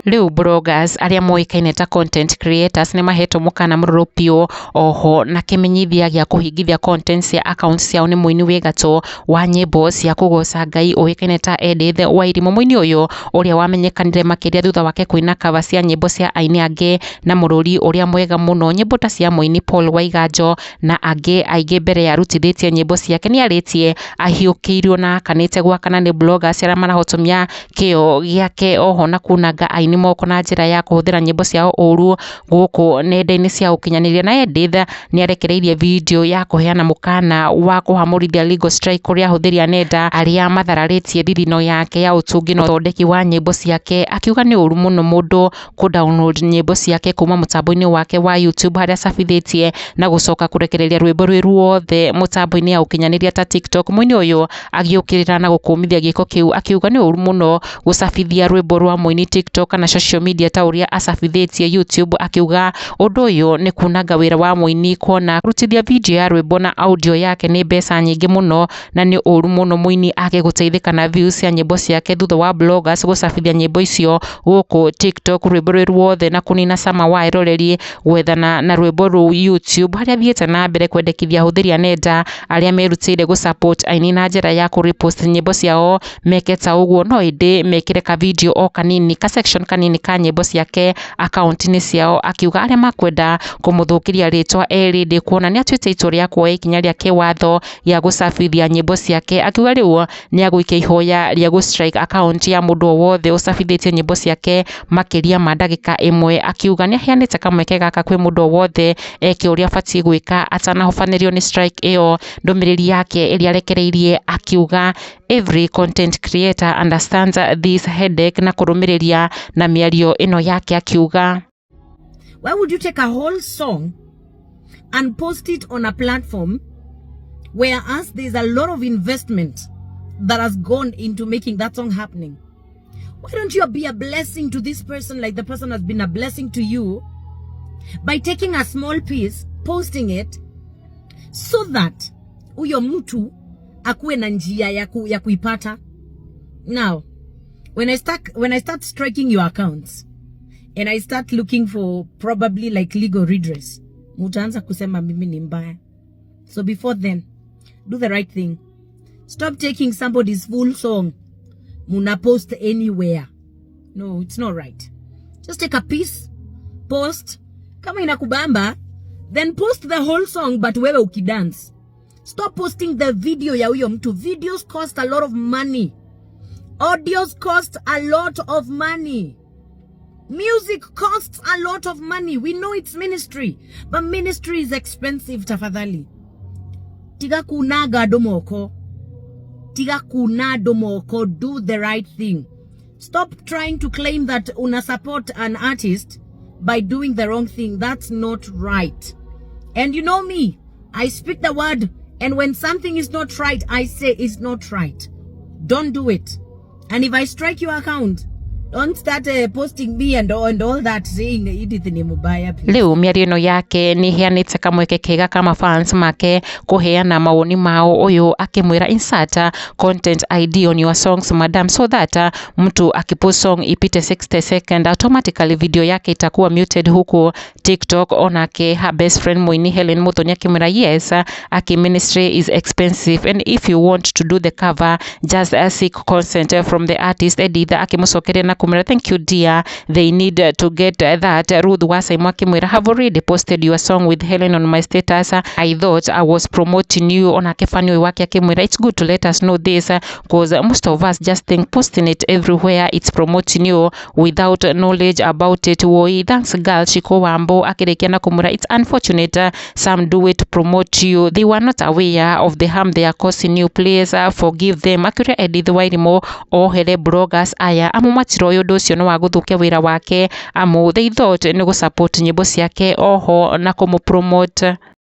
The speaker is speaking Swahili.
Riu bloggers aria moikaine ta content creators ni mahetwo mukana murupio oho na kimenyithia gya kuhingithia content cia accounts ciao ni muini wi gatũ wa nyimbo cia kugoca Ngai oikaine ta Edith Wairimu. Muini uyu uria wamenyekanire makiria thutha wake kuina cover cia nyimbo cia aini angi na mururi uria mwega muno, nyimbo ta cia muini Paul Waiganjo na angi aingi mbere ya rutithitie nyimbo ciake ni aritie ahiukiirio na akanite gwakana ni bloggers aria marahotomia kio giake oho na kunanga aini moko na njira ya kuhuthira nyimbo ciao uru guku nenda-ini cia ukinyaniria. Na Edith ni arekereirie video ya kuheana mukana wa kuhamurithia legal strike kuria ahuthiria nenda aria mathararitie thithino yake ya utungi na uthondeki wa nyimbo ciake, akiuga ni uru muno mundu ku download nyimbo ciake kuma mutambo-ini wake wa YouTube haria cabithitie na gucoka kurekereria rwimbo rwi ruothe mutambo-ini ya ukinyaniria ta TikTok. Muini uyu agiukirira na gukumithia giko kiu, akiuga ni uru muno gucabithia rwimbo rwa muini TikTok na social media ta uria acabithitie YouTube, akiuga undu uyu ni kunanga wira wa muini kuona rutithia video ya rwimbo na audio yake ni mbeca nyingi muno na ni uru muno muini agiguteithika na views cia nyimbo ciake thutha wa bloggers gucabithia nyimbo icio guku TikTok rwimbo rwi ruothe na kunina cama wa iroreri gwethana na rwimbo ru YouTube haria thiete na mbere kwendekithia ahuthiria nenda aria merutire gusupport aini na njira ya kurepost nyimbo ciao meke ta uguo no indi mekire ka video o kanini ka section kanini ka nyimbo ciake account-ini ciao, akiuga aria makwenda kumuthukiria ritwa erindi kuona ni atuite itua ria kuoya ikinya ria kiwatho ya gucabithia nyimbo ciake, akiuga riu ni aguikia ihoya ria gustrike account ya mundu wothe ucabithitie nyimbo ciake makiria ma ndagika imwe, akiuga ni aheanite kamweke gaka kwi mundu wothe eke uria abatie gwika atanahofanirio ni strike iyo. Ndumiriri yake iria arekereirie akiuga every content creator understands this headache na kurumiriria na miario ino yake, akiuga why would you take a whole song and post it on a platform whereas there's a lot of investment that has gone into making that song happening? Why don't you be a blessing to this person like the person has been a blessing to you by taking a small piece, posting it so that uyo mtu akuwe na njia ya kuipata. Now when I start striking your accounts and I start looking for probably like legal redress, mutaanza kusema mimi ni mbaya. So before then, do the right thing. Stop taking somebody's full song muna post anywhere. No, it's not right. Just take a piece, post. Kama inakubamba, then post the whole song but wewe ukidance. Stop posting the video ya huyo mtu. Videos cost a lot of money. Audios cost a lot of money. Music costs a lot of money. We know it's ministry, but ministry is expensive. Tafadhali tiga kunaga domoko, tiga kuna domoko. Do the right thing. Stop trying to claim that una support an artist by doing the wrong thing. That's not right. And you know me, I speak the word, and when something is not right, I say it's not right. Don't do it. And if I strike your account, don't start posting me and all that saying Edith ni mubaya. Leo miario ino yake ni heanite kamweke kega kama fans make kuheana maoni mao, uyu akimwira insert content ID on your songs madam, so that mtu akipost song ipite 60 seconds automatically video yake itakuwa muted huku TikTok. Onake her best friend muini Helen Muthoni akimwira yes, aki ministry is expensive and if you want to do the cover just seek consent from the artist. Edith akimucokeria na kumwira thank you dear, they need to get that. Ruth Wasaimu akimwira have already posted your song with Helen on my status. I thought I was promoting you. Onake fani wake akimwira it's good to let us know this because most of us just think posting it everywhere it's promoting you without knowledge about it. Woi thanks girl Chiko Wambo akirekia na kumwira it's unfortunate some do it to promote you, they were not aware of the harm they are causing you, please forgive them. Akiuria Edith Wairimu ohere bloggers aya amumatiro uyu ucio no wa guthukia wira wake amu they thought ni gusupport nyimbo ciake oho na kumupromote.